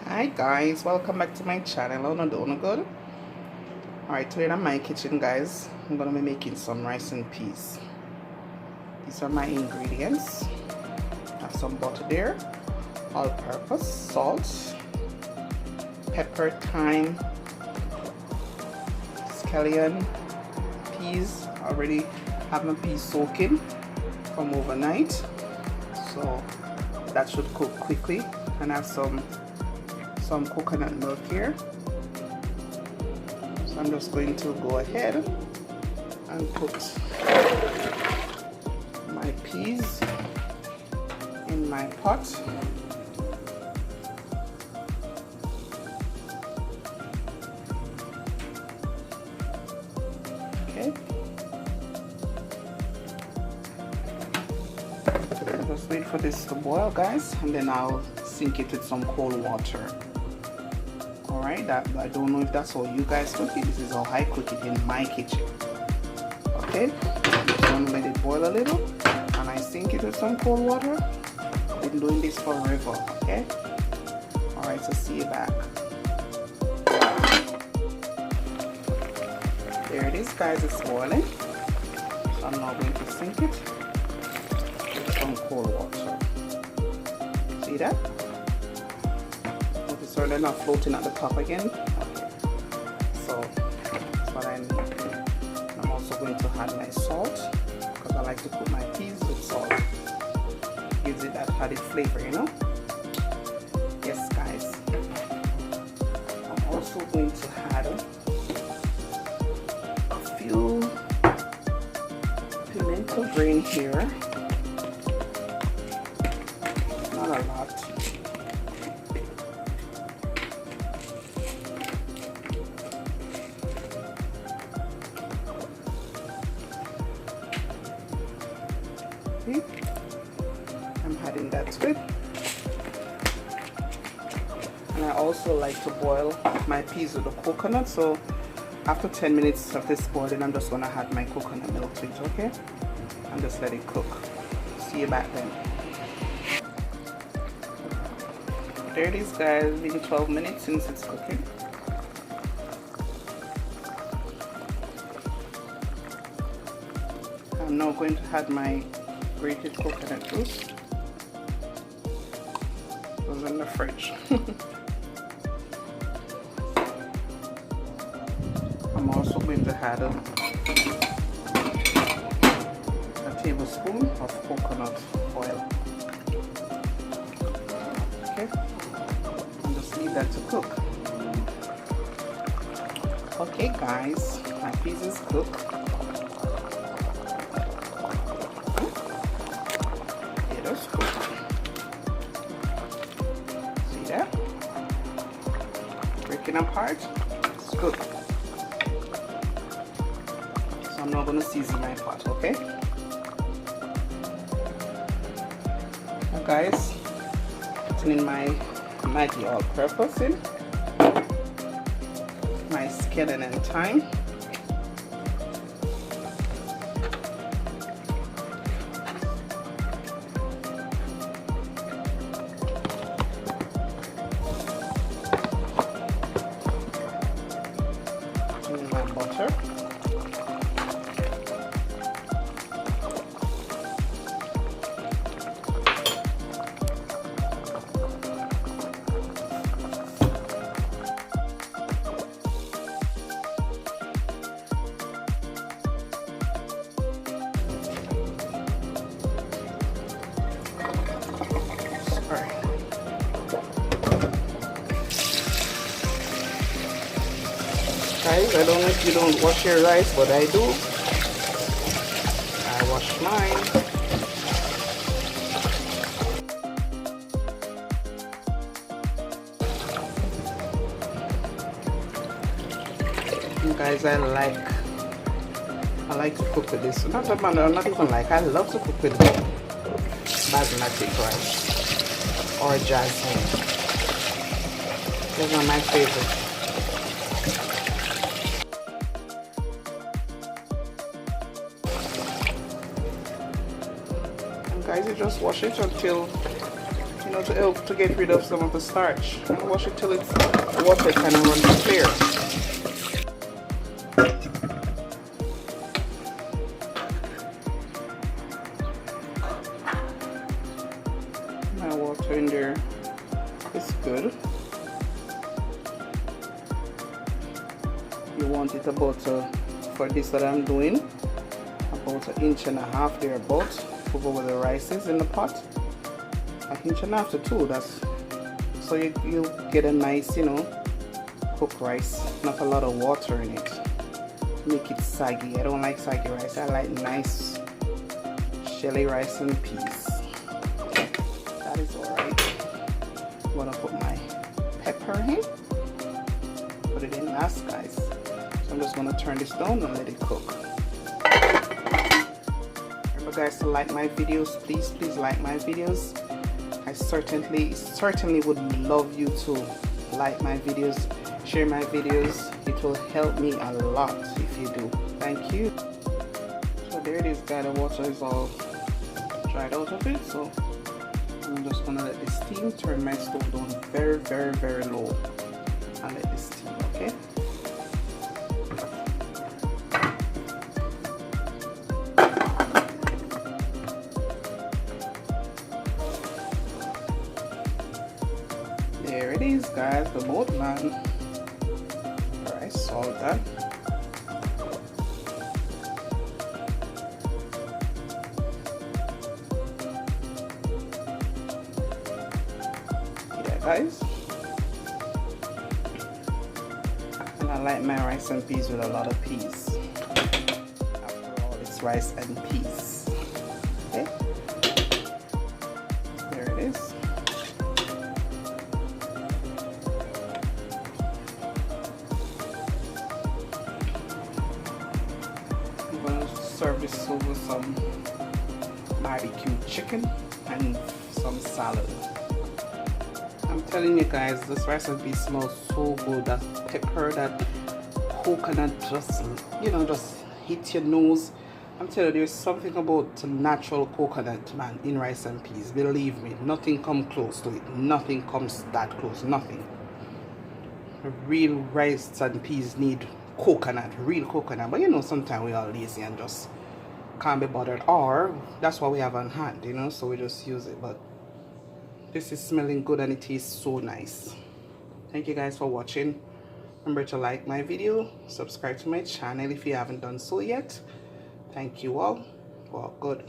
Hi guys, welcome back to my channel. How doing good? Alright, today in my kitchen guys, I'm gonna be making some rice and peas. These are my ingredients. I have some butter there, all-purpose, salt, pepper, thyme, scallion, peas. I already have my peas soaking from overnight, so that should cook quickly. And I have some coconut milk here, so I'm just going to go ahead and put my peas in my pot. Okay, just wait for this to boil guys, and then I'll sink it with some cold water. Alright, I don't know if that's how you guys cook it. This is how I cook it in my kitchen. Okay, just want to let it boil a little and I sink it with some cold water. I've been doing this forever. Okay, alright, so see you back. There it is guys, it's boiling. So I'm now going to sink it with some cold water. See that? So they're not floating at the top again. Okay. So that's what I need. I'm also going to add my salt because I like to cook my peas with salt. Gives it that added flavor, you know. Yes, guys. I'm also going to add a few pimento grain here. Not a lot. I'm adding that to it, and I also like to boil my peas with the coconut, so after 10 minutes of this boiling I'm just going to add my coconut milk to it, okay, and just let it cook. See you back then. There it is guys, it's been 12 minutes since it's cooking. I'm now going to add my grated coconut juice. It was in the fridge. I'm also going to add a tablespoon of coconut oil. Okay, and just leave that to cook. Okay guys, my peas is cooked. See that? Breaking apart. It's good. So I'm now going to season my pot, okay? Now guys, putting in my Maggi all-purpose in, my scallion and thyme. My butter, guys, I don't know if you don't wash your rice, but I do. I wash mine. And guys, I like to cook with this. Not even like, I love to cook with basmati rice or jasmine. Those are my favorite. Guys, you just wash it until know, to help to get rid of some of the starch. And wash it till it's water kind of runs clear. My water in there is good. You want it about for this that I'm doing, about 1.5 inches there, about over where the rice is in the pot. 1.5 inches to 2. That's so you get a nice, you know, cooked rice, not a lot of water in it. Make it saggy. I don't like saggy rice. I like nice shelly rice and peas. That is alright. I'm gonna put my pepper in. Put it in last, guys. So I'm just gonna turn this down and let it cook. Remember, guys, to like my videos. Please like my videos. I certainly would love you to like my videos, share my videos. It will help me a lot if you do. Thank you. So there it is, guys. The water is all dried out of it. So I'm just gonna let this steam. Turn my stove down very low and let this steam. Okay. There it is, guys, the boat man. Alright, salt that. Yeah, guys. And I like my rice and peas with a lot of peas. After all, it's rice and peas. Okay? There it is. Serve this over some barbecue chicken and some salad. I'm telling you guys, this recipe smells so good. That pepper, that coconut, just, you know, just hit your nose. I'm telling you, there's something about natural coconut, man, in rice and peas. Believe me, nothing comes close to it. Nothing comes that close. Nothing. Real rice and peas need coconut, real coconut. But you know, sometimes we are lazy and just can't be bothered, or that's what we have on hand, you know, so we just use it. But this is smelling good and it tastes so nice. Thank you guys for watching. Remember to like my video, subscribe to my channel if you haven't done so yet. Thank you all. Well, good.